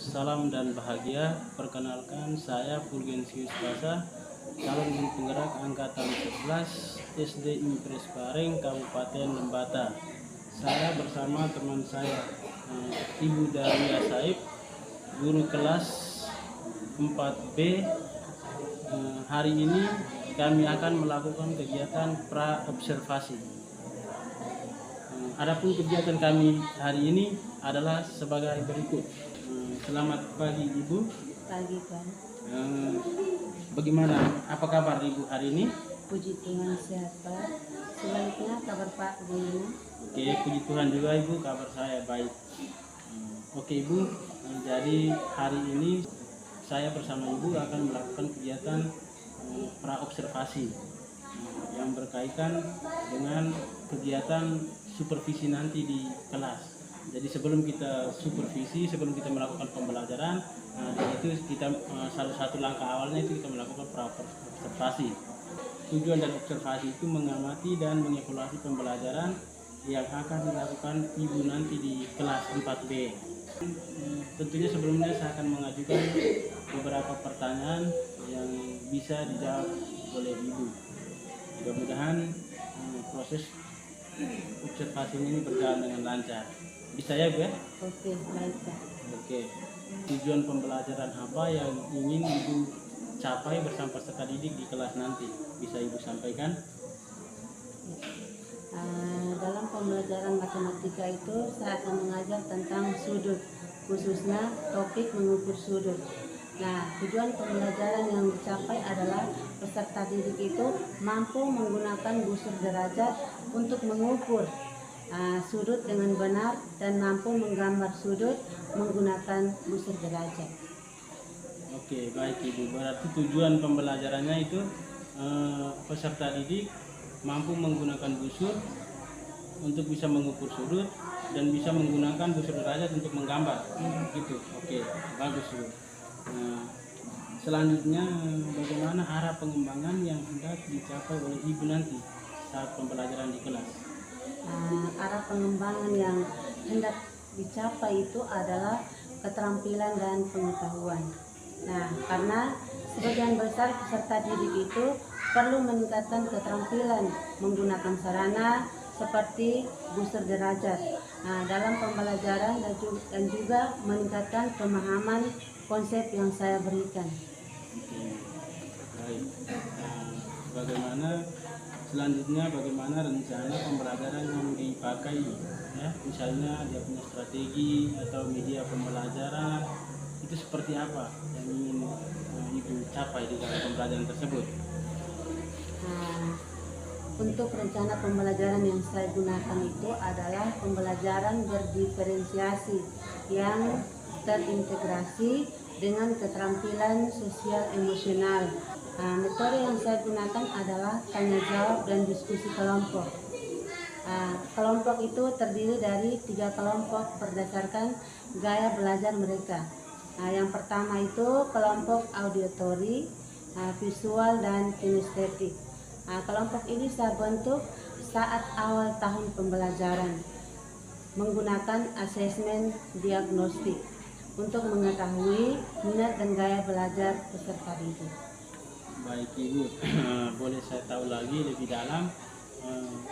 salam dan bahagia. Perkenalkan, saya Fulgensius Basa, calon penggerak angkatan 11 SD Impres Bareng, Kabupaten Lembata. Saya bersama teman saya, Ibu Dalia Saib, guru kelas 4B. Hari ini kami akan melakukan kegiatan pra-observasi. Adapun kegiatan kami hari ini adalah sebagai berikut. Selamat pagi Ibu. Pagi Pak. Bagaimana? Apa kabar Ibu hari ini? Puji Tuhan sehat Pak. Sebaliknya kabar Pak bagaimana? Oke, puji Tuhan juga Ibu, kabar saya baik. Oke Ibu, jadi hari ini saya bersama Ibu akan melakukan kegiatan pra-observasi yang berkaitan dengan kegiatan supervisi nanti di kelas. Jadi sebelum kita supervisi, sebelum kita melakukan pembelajaran, itu kita salah satu langkah awalnya itu kita melakukan pra-observasi. Tujuan dari observasi itu mengamati dan mengevaluasi pembelajaran yang akan dilakukan Ibu nanti di kelas 4B. Tentunya sebelumnya saya akan mengajukan beberapa pertanyaan yang bisa dijawab oleh Ibu. Mudah-mudahan proses observasi ini berjalan dengan lancar. Bisa ya Bu ya? Oke, baik Pak. Oke. Tujuan pembelajaran apa yang ingin Ibu capai bersama peserta didik di kelas nanti? Bisa Ibu sampaikan? Dalam pembelajaran matematika itu saya akan mengajar tentang sudut, khususnya topik mengukur sudut. Nah, tujuan pembelajaran yang dicapai adalah peserta didik itu mampu menggunakan busur derajat untuk mengukur sudut dengan benar dan mampu menggambar sudut menggunakan busur derajat. Oke, baik Ibu. Berarti tujuan pembelajarannya itu peserta didik mampu menggunakan busur untuk bisa mengukur sudut dan bisa menggunakan busur derajat untuk menggambar. Gitu. Oke, bagus Bu. Selanjutnya bagaimana arah pengembangan yang hendak dicapai oleh Ibu nanti saat pembelajaran di kelas? Arah pengembangan yang hendak dicapai itu adalah keterampilan dan pengetahuan. Nah, karena sebagian besar peserta didik itu perlu meningkatkan keterampilan menggunakan sarana seperti busur derajat. Nah, dalam pembelajaran dan juga meningkatkan pemahaman konsep yang saya berikan. Baik. Selanjutnya bagaimana rencana pembelajaran yang dipakai ya? Misalnya dia punya strategi atau media pembelajaran itu seperti apa yang ingin Ibu capai di dalam pembelajaran tersebut? Untuk rencana pembelajaran yang saya gunakan itu adalah pembelajaran berdiferensiasi yang terintegrasi dengan keterampilan sosial emosional. Metode yang saya gunakan adalah tanya jawab dan diskusi kelompok. Kelompok itu terdiri dari 3 kelompok berdasarkan gaya belajar mereka. Yang pertama itu kelompok auditory, visual dan kinestetik. Kelompok ini saya bentuk saat awal tahun pembelajaran menggunakan asesmen diagnostik untuk mengetahui minat dan gaya belajar peserta didik. Baik Ibu, boleh saya tahu lagi lebih dalam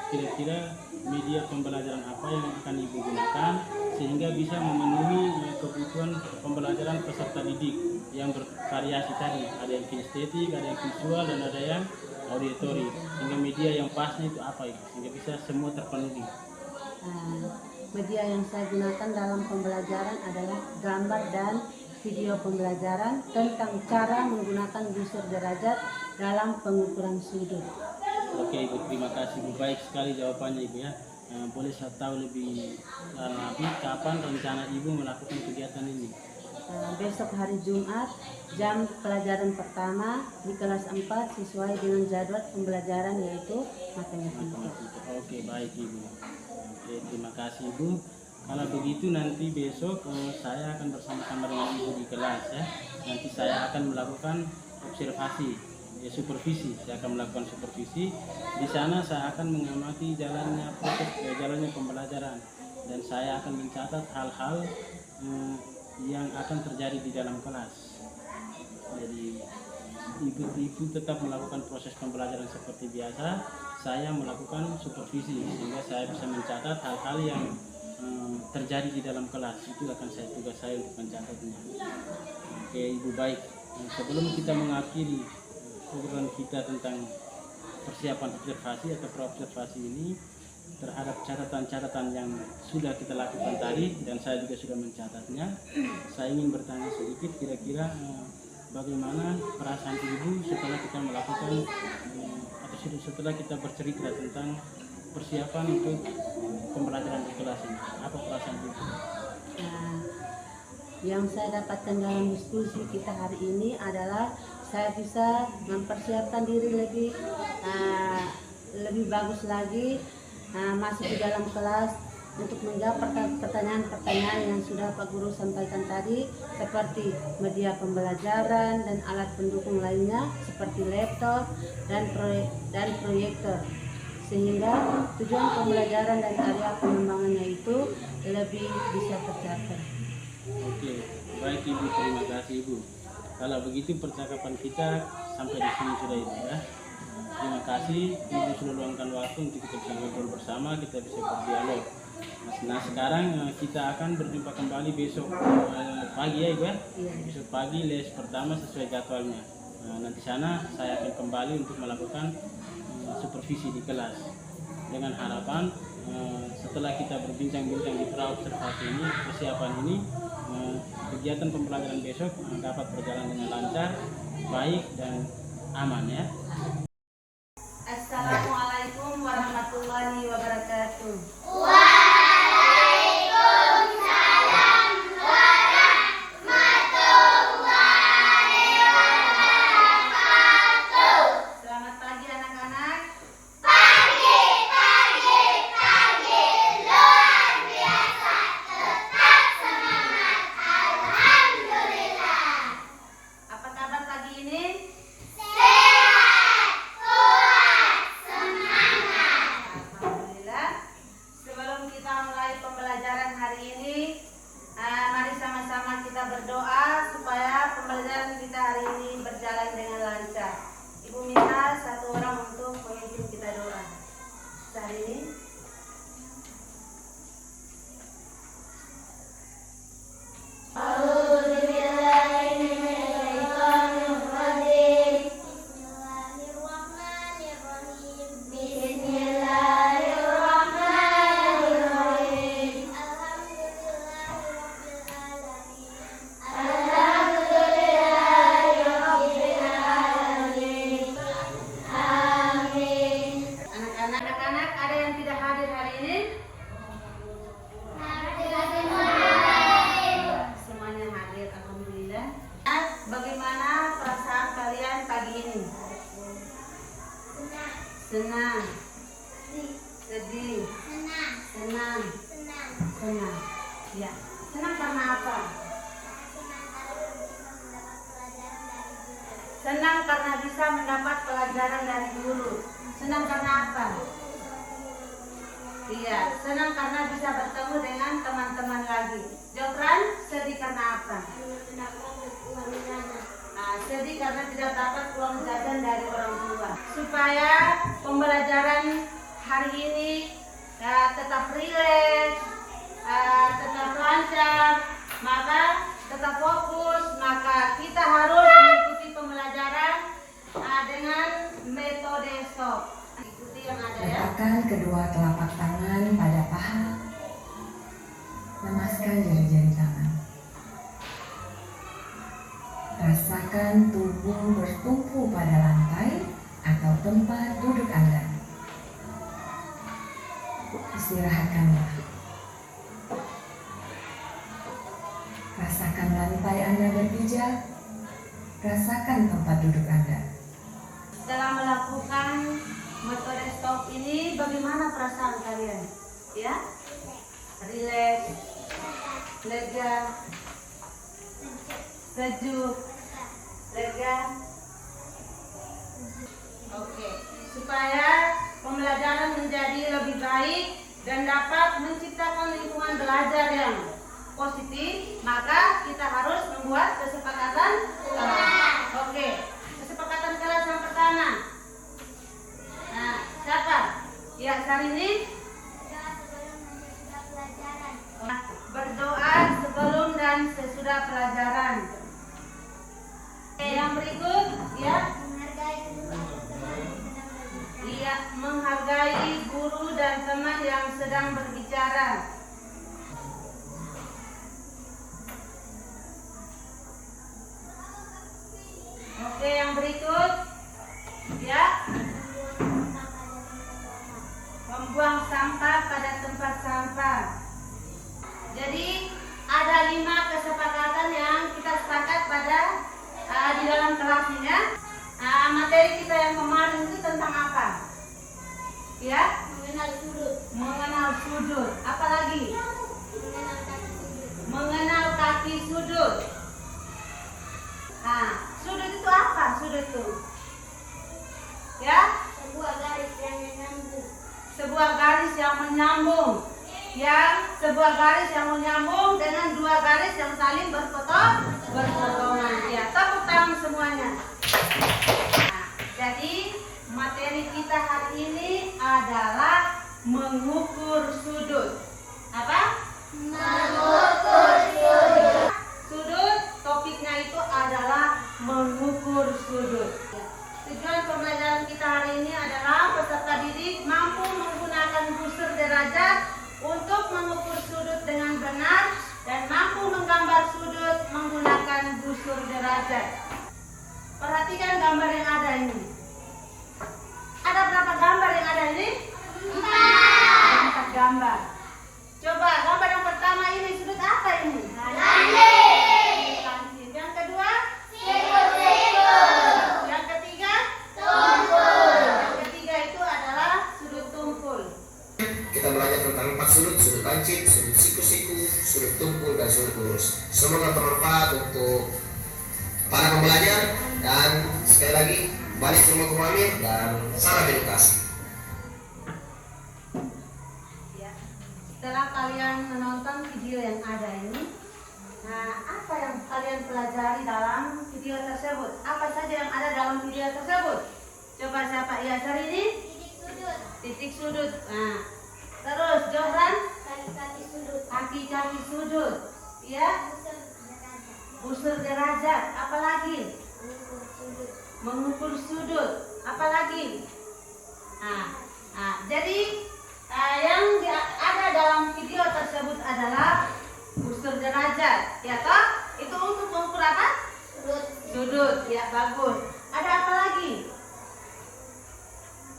kira-kira media pembelajaran apa yang akan Ibu gunakan sehingga bisa memenuhi kebutuhan pembelajaran peserta didik yang bervariasi tadi, ada yang kinestetik, ada yang visual dan ada yang auditory, sehingga media yang pasnya itu apa itu sehingga bisa semua terpenuhi. Media yang saya gunakan dalam pembelajaran adalah gambar dan video pembelajaran tentang cara menggunakan busur derajat dalam pengukuran sudut. Oke Ibu, terima kasih Bu. Baik sekali jawabannya Ibu ya. Boleh saya tahu lebih kapan rencana Ibu melakukan kegiatan ini? Besok hari Jumat, jam pelajaran pertama di kelas 4 sesuai dengan jadwal pembelajaran yaitu matematika. Oke, baik Ibu. Oke, terima kasih Ibu. Kalau begitu nanti besok saya akan bersama-sama dengan Ibu di kelas ya. Nanti saya akan melakukan observasi, supervisi. Saya akan melakukan supervisi. Di sana saya akan mengamati jalannya pembelajaran dan saya akan mencatat hal-hal yang akan terjadi di dalam kelas. Jadi ibu tetap melakukan proses pembelajaran seperti biasa, saya melakukan supervisi sehingga saya bisa mencatat hal-hal yang terjadi di dalam kelas. Itu akan tugas saya untuk mencatatnya. Oke Ibu, baik. Sebelum kita mengakhiri obrolan kita tentang persiapan observasi atau praobservasi ini terhadap catatan-catatan yang sudah kita lakukan tadi, dan saya juga sudah mencatatnya, saya ingin bertanya sedikit, kira-kira bagaimana perasaan Ibu setelah kita melakukan atau setelah kita bercerita tentang persiapan untuk pembelajaran di kelas ini? Apa perasaan Ibu? Yang saya dapatkan dalam diskusi kita hari ini adalah saya bisa mempersiapkan diri lebih bagus lagi, masuk di dalam kelas untuk menjawab pertanyaan-pertanyaan yang sudah Pak Guru sampaikan tadi, seperti media pembelajaran dan alat pendukung lainnya seperti laptop dan proyektor, sehingga tujuan pembelajaran dan area pengembangannya itu lebih bisa tercapai. Oke, baik Ibu, terima kasih Ibu. Kalau begitu percakapan kita sampai di sini sudah Ibu ya. Terima kasih Ibu sudah luangkan waktu untuk kita bisa ngobrol bersama, kita bisa berdialog. Nah sekarang kita akan berjumpa kembali besok pagi ya Ibu ya. Besok pagi les pertama sesuai jadwalnya. Nanti sana saya akan kembali untuk melakukan supervisi di kelas, dengan harapan setelah kita berbincang-bincang di praobservasi ini, persiapan ini, kegiatan pembelajaran besok dapat berjalan dengan lancar, baik dan aman ya. Assalamualaikum warahmatullahi wabarakatuh. Selamat pagi anak-anak. Apa kabar pagi ini? Alhamdulillah. Sebelum kita mulai pembelajaran hari ini, mari sama-sama kita berdoa supaya pembelajaran kita hari ini berjalan dengan lancar. Ibu minta satu orang untuk memimpin kita doa hari ini. Anak-anak ada yang tidak hadir hari ini? Semuanya hadir, alhamdulillah. Bagaimana perasaan kalian pagi ini? Senang. Sedih. Senang. Ya. Senang karena apa? Senang karena bisa mendapat pelajaran dari guru. Senang karena apa? Iya, senang karena bisa bertemu dengan teman-teman lagi. Jokran, sedih karena apa? Sedih karena tidak dapat uang jajan dari orang tua. Supaya pembelajaran hari ini tetap rileks, tetap lancar, maka tetap fokus, maka kita harus mengikuti pembelajaran dengan metode stop. Ikuti yang ada ya. Letakkan kedua telapak tangan pada paha. Lemaskan jari-jari tangan. Rasakan tubuh bertumpu pada lantai atau tempat duduk Anda. Istirahatkanlah. Rasakan lantai Anda berpijak. Rasakan tempat duduk Anda. Setelah melakukan metode stop ini, bagaimana perasaan kalian? Ya? Rileks, lega, sejuk, lega. Oke, supaya pembelajaran menjadi lebih baik dan dapat menciptakan lingkungan belajar yang positif, maka kita harus membuat kesepakatan kelas. Oke, kesepakatan kelas yang pertama. Nah, siapa? Ya, Syahrini. Berdoa sebelum dan sesudah pelajaran. Oke, yang berikut, ya. Iya, menghargai guru dan teman yang sedang berbicara. Oke, yang berikut, ya. Membuang sampah pada tempat sampah. Jadi ada 5 kesepakatan yang kita sepakat pada di dalam kelas ini ya. Materi kita yang kemarin itu tentang apa? Ya? Mengenal sudut. Mengenal sudut. Apa lagi? Mengenal kaki sudut. Nah, sudut itu apa? Sudut itu, ya? Sebuah garis yang menyambung. Sebuah garis yang menyambung. Sebuah garis yang menyambung dengan 2 garis yang saling berpotongan. Ya, tepuk tangan semuanya. Nah, jadi materi kita hari ini adalah mengukur sudut. Apa? Mengukur sudut. Sudut, topiknya itu adalah mengukur sudut. Ya. Tujuan pembelajaran kita hari ini adalah peserta didik mampu menggunakan busur derajat untuk mengukur sudut dengan benar dan mampu menggambar sudut menggunakan busur derajat. Perhatikan gambar yang ada ini. Ada berapa gambar yang ada ini? 4 gambar. Coba gambar yang pertama ini sudut apa ini? Lancip. Yang kedua? Siku-siku. Yang ketiga? Tumpul. Yang ketiga itu adalah sudut tumpul. Kita belajar tentang 4 sudut, sudut lancip, sudut siku-siku, sudut tumpul, dan sudut lurus. Semoga bermanfaat untuk para pembelajar dan sekali lagi balik ke rumah Kumamir dan salam edukasi. Ya. Setelah kalian menonton video yang ada ini, apa yang kalian pelajari dalam video tersebut? Apa saja yang ada dalam video tersebut? Coba siapa? Ya, cari ini. Titik sudut. Nah, terus Johran? Kaki-kaki sudut. Kaki-kaki sudut. Ya. Busur derajat. Apa lagi? Mengukur sudut. Apa lagi? Jadi yang ada dalam video tersebut adalah busur derajat, ya toh? Itu untuk mengukur apa? Sudut. Ya, bagus. Ada apa lagi?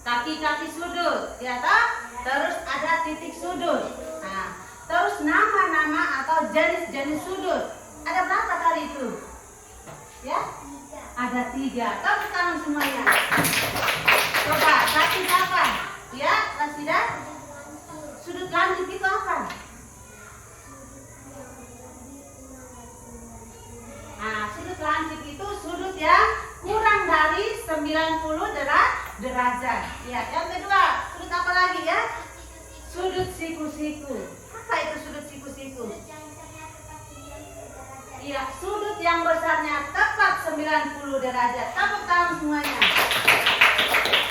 Kaki-kaki sudut, ya toh? Terus ada titik sudut. Terus nama-nama atau jenis-jenis sudut. Ada berapa kali itu? Ya? Ada 3. Tepuk tangan semuanya. Coba, kaki apa? Ya, Rasida? Sudut lancip itu apa? Sudut lancip itu sudut yang kurang dari 90 derajat. Ya, yang kedua, sudut apa lagi ya? Sudut siku-siku. Apa itu sudut siku-siku? Iya, sudut yang besarnya tepat 90 derajat. Tepuk tangan semuanya.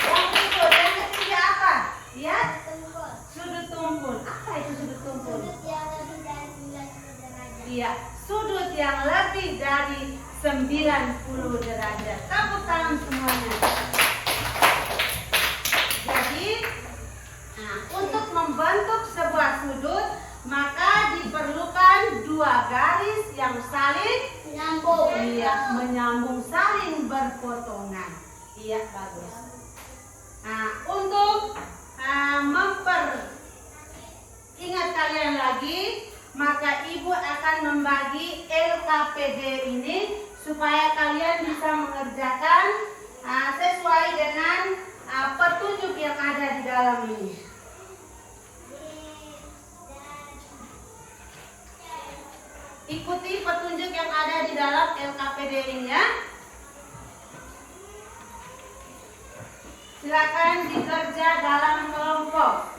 Yang berikut, yang ketiga apa? Ya, sudut tumpul. Apa itu sudut tumpul? Iya, sudut yang lebih dari 90 derajat. Tepuk tangan semuanya. Jadi, untuk membentuk sebuah sudut, maka diperlukan 2 garis yang saling menyambung. Iya, menyambung, saling berpotongan. Iya, bagus. Untuk ingat kalian lagi, maka ibu akan membagi LKPD ini supaya kalian bisa mengerjakan sesuai dengan petunjuk yang ada di dalam ini. Ikuti petunjuk yang ada di dalam LKPD ini ya. Silakan dikerja dalam kelompok.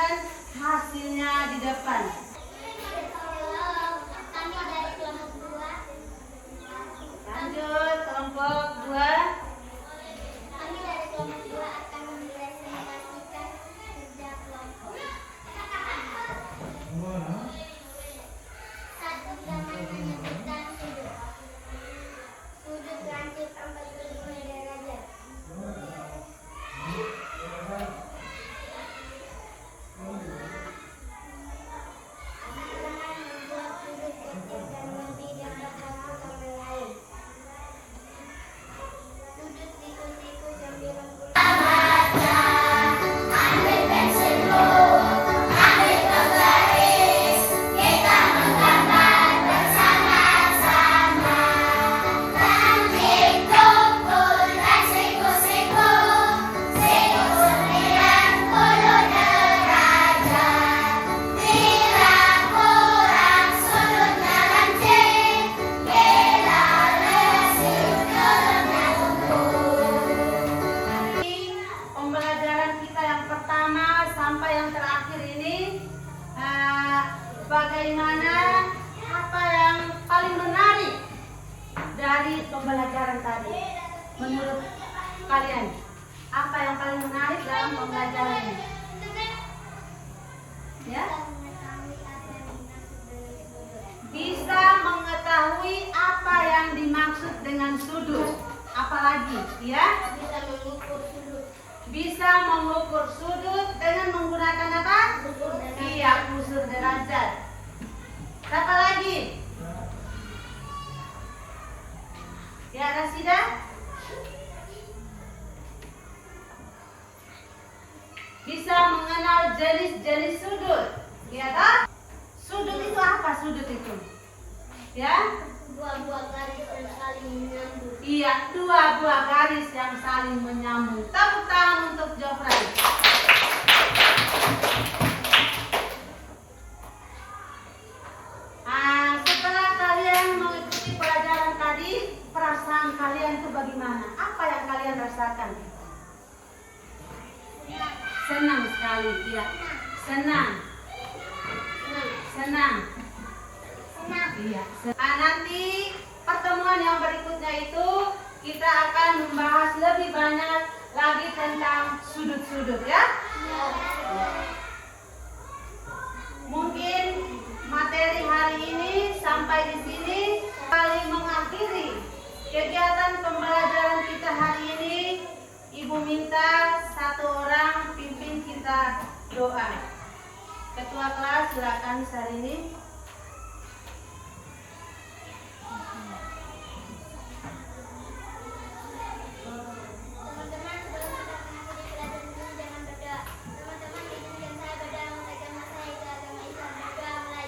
perlihatkan hasilnya di depan. Kami dari kelompok 2. Lanjut, kelompok 2. Kami dari kelompok 2 akan mempresentasikan kerja kelompok. 1. Gambar menyebutkan sudut. Sudut lancip 45 derajat. Jangan membuat sudut kecil dan memberi gambar satu sama lain. Sudut siku-siku sambil menggunakan pembelajaran kita yang pertama sampai yang terakhir ini, bagaimana apa yang paling menarik dari pembelajaran tadi menurut kalian? Apa yang paling menarik dalam pembelajaran ini? Ya? Bisa mengetahui apa yang dimaksud dengan sudut. Apalagi, ya? bisa mengukur sudut. Bisa mengukur sudut dengan menggunakan apa? Iya, unsur derajat. Apa lagi? Ya, Rasida? Bisa mengenal jenis-jenis sudut. Ya, tak? Sudut itu apa sudut itu? Ya? Dua buah garis yang saling menyambung. Iya, dua buah garis yang saling menyambung. Tepuk tangan untuk Jofran. Setelah kalian mengikuti pelajaran tadi, perasaan kalian itu bagaimana? Apa yang kalian rasakan? Senang sekali, ya. Senang. Senang. Iya. Nanti pertemuan yang berikutnya itu kita akan membahas lebih banyak lagi tentang sudut-sudut, ya. Mungkin materi hari ini sampai di sini kali mengakhiri kegiatan pembelajaran kita hari ini. Ibu minta satu orang pimpin kita doa. Ketua kelas silakan Sarini. Teman-teman, sebelum kita mengakhiri pelajaran ini, jangan berdoa. Teman-teman, izinkan saya berdoa mengajak masa itu agama Islam. Berdoa mulai.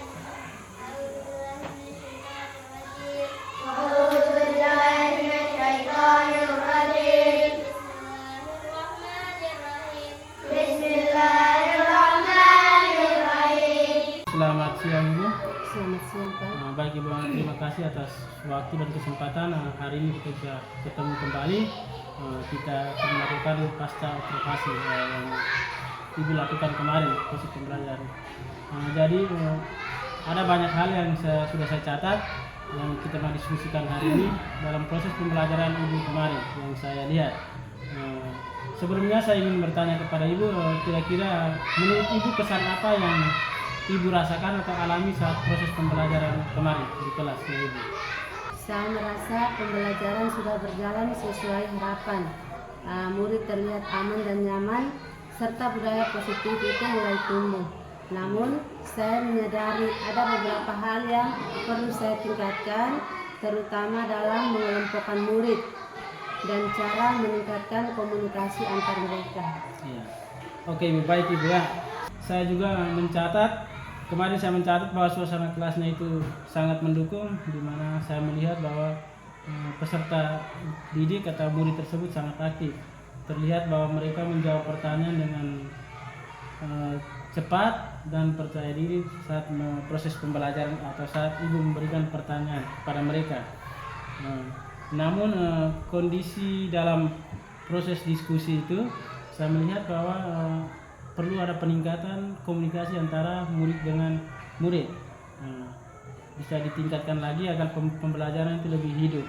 A'udzubillahiminasyaitonirrajim. Bismillahirrahmanirrahim. Selamat siang Ibu. Selamat siang, Pak. Baik Ibu, terima kasih atas waktu dan kesempatan. Hari ini kita bisa ketemu kembali. Kita akan melakukan pasca observasi yang Ibu lakukan kemarin proses pembelajaran. Jadi ada banyak hal yang sudah saya catat yang kita mau diskusikan hari ini dalam proses pembelajaran Ibu kemarin yang saya lihat. Sebelumnya saya ingin bertanya kepada Ibu, kira-kira menurut Ibu kesan apa yang Ibu rasakan atau alami saat proses pembelajaran kemarin di kelas Ibu? Saya merasa pembelajaran sudah berjalan sesuai harapan. Murid terlihat aman dan nyaman, serta budaya positif itu mulai tumbuh. Namun, saya menyadari ada beberapa hal yang perlu saya tingkatkan, terutama dalam mengelompokkan murid dan cara meningkatkan komunikasi antar mereka. Iya. Oke Ibu, baik Ibu ya. Saya juga kemarin saya mencatat bahwa suasana kelasnya itu sangat mendukung, di mana saya melihat bahwa peserta didik atau murid tersebut sangat aktif. Terlihat bahwa mereka menjawab pertanyaan dengan cepat dan percaya diri saat proses pembelajaran atau saat Ibu memberikan pertanyaan kepada mereka. Namun kondisi dalam proses diskusi itu saya melihat bahwa perlu ada peningkatan komunikasi antara murid dengan murid. Bisa ditingkatkan lagi agar pembelajaran itu lebih hidup.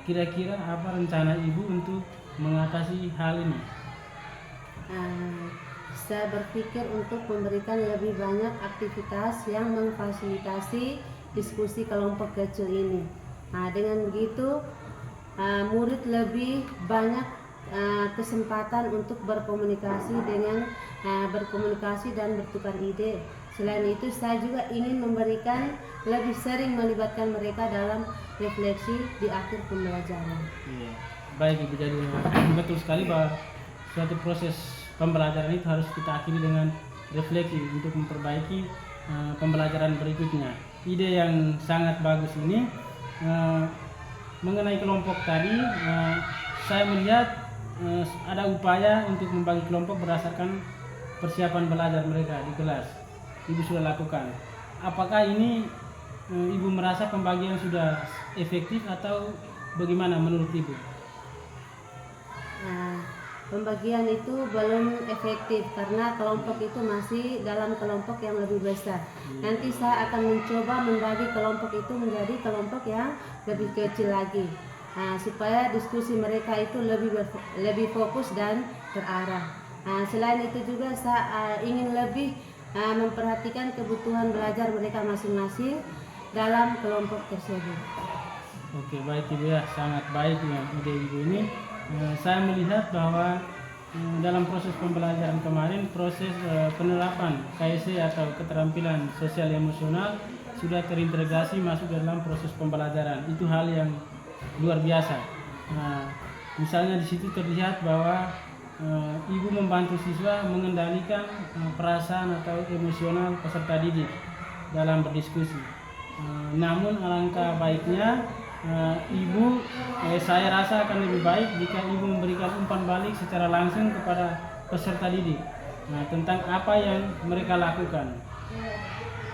Kira-kira apa rencana Ibu untuk mengatasi hal ini? Saya berpikir untuk memberikan lebih banyak aktivitas yang memfasilitasi diskusi kelompok kecil ini. Dengan begitu murid lebih banyak kesempatan untuk berkomunikasi dan bertukar ide. Selain itu, saya juga ingin memberikan lebih sering melibatkan mereka dalam refleksi di akhir pembelajaran. Iya. Baik Ibu, jadi betul sekali bahwa suatu proses pembelajaran itu harus kita akhiri dengan refleksi untuk memperbaiki pembelajaran berikutnya. Ide yang sangat bagus ini mengenai kelompok tadi, saya melihat ada upaya untuk membagi kelompok berdasarkan persiapan belajar mereka di kelas. Ibu sudah lakukan. Apakah ini Ibu merasa pembagian sudah efektif atau bagaimana menurut Ibu? Pembagian itu belum efektif karena kelompok itu masih dalam kelompok yang lebih besar. Nanti saya akan mencoba membagi kelompok itu menjadi kelompok yang lebih kecil lagi, supaya diskusi mereka itu lebih fokus dan terarah. Selain itu juga saya ingin lebih memperhatikan kebutuhan belajar mereka masing-masing dalam kelompok tersebut. Oke, baik Ibu ya, sangat baik ya ide Ibu ini. Saya melihat bahwa dalam proses pembelajaran kemarin, proses penerapan KSE atau keterampilan sosial emosional sudah terintegrasi masuk dalam proses pembelajaran. Itu hal yang luar biasa. Misalnya di situ terlihat bahwa Ibu membantu siswa mengendalikan perasaan atau emosional peserta didik dalam berdiskusi. Namun alangkah baiknya Ibu, saya rasa akan lebih baik jika Ibu memberikan umpan balik secara langsung kepada peserta didik tentang apa yang mereka lakukan,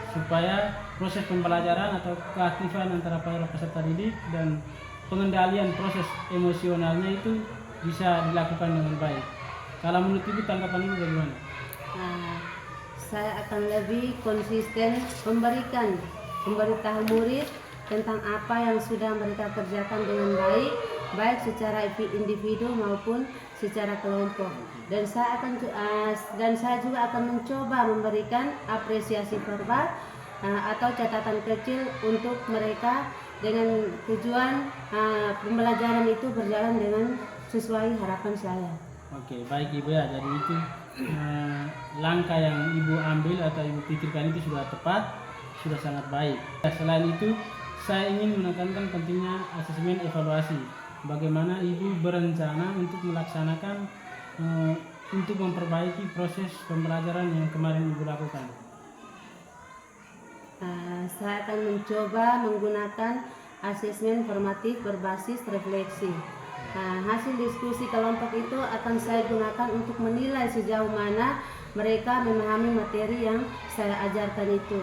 supaya proses pembelajaran atau keaktifan antara para peserta didik dan pengendalian proses emosionalnya itu bisa dilakukan dengan baik. Kalau menurut Ibu, tanggapan Ibu bagaimana? Saya akan lebih konsisten memberitahu murid tentang apa yang sudah mereka kerjakan dengan baik secara individu maupun secara kelompok. Dan saya juga akan mencoba memberikan apresiasi verbal atau catatan kecil untuk mereka dengan tujuan pembelajaran itu berjalan dengan sesuai harapan saya. Oke, baik Ibu ya. Jadi itu langkah yang Ibu ambil atau Ibu pikirkan itu sudah tepat, sudah sangat baik. Selain itu, saya ingin menekankan pentingnya asesmen evaluasi. Bagaimana Ibu berencana untuk melaksanakan untuk memperbaiki proses pembelajaran yang kemarin Ibu lakukan? Saya akan mencoba menggunakan asesmen formatif berbasis refleksi. Hasil diskusi kelompok itu akan saya gunakan untuk menilai sejauh mana mereka memahami materi yang saya ajarkan itu.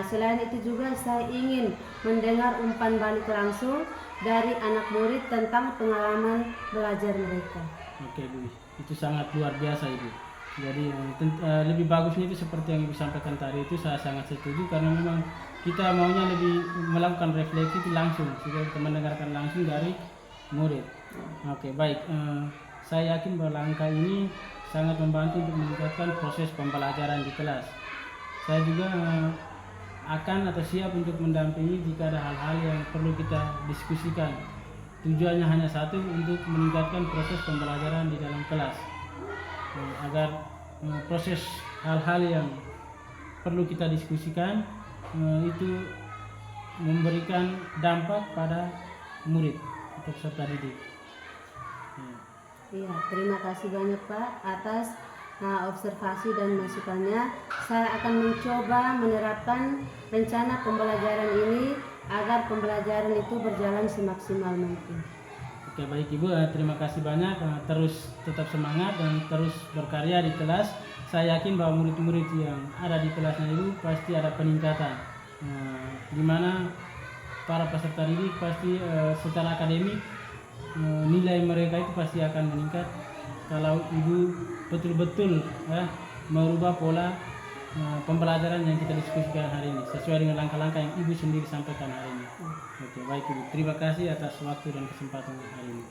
Selain itu juga saya ingin mendengar umpan balik langsung dari anak murid tentang pengalaman belajar mereka. Oke Bu, itu sangat luar biasa Ibu. Jadi lebih bagusnya itu seperti yang Ibu sampaikan tadi, itu saya sangat setuju karena memang kita maunya lebih melakukan refleksi itu langsung, supaya kita mendengarkan langsung dari murid. Oke, baik. Saya yakin bahwa langkah ini sangat membantu untuk meningkatkan proses pembelajaran di kelas. Saya juga akan atau siap untuk mendampingi jika ada hal-hal yang perlu kita diskusikan. Tujuannya hanya satu, untuk meningkatkan proses pembelajaran di dalam kelas, agar proses hal-hal yang perlu kita diskusikan itu memberikan dampak pada murid atau peserta didik. Iya, terima kasih banyak Pak atas observasi dan masukannya. Saya akan mencoba menerapkan rencana pembelajaran ini agar pembelajaran itu berjalan semaksimal mungkin. Oke, baik Ibu, terima kasih banyak. Terus tetap semangat dan terus berkarya di kelas. Saya yakin bahwa murid-murid yang ada di kelasnya Ibu pasti ada peningkatan, di mana para peserta didik pasti secara akademik nilai mereka itu pasti akan meningkat kalau ibu betul-betul merubah pola pembelajaran yang kita diskusikan hari ini sesuai dengan langkah-langkah yang ibu sendiri sampaikan hari ini. Oke, baik ibu. Terima kasih atas waktu dan kesempatan hari ini.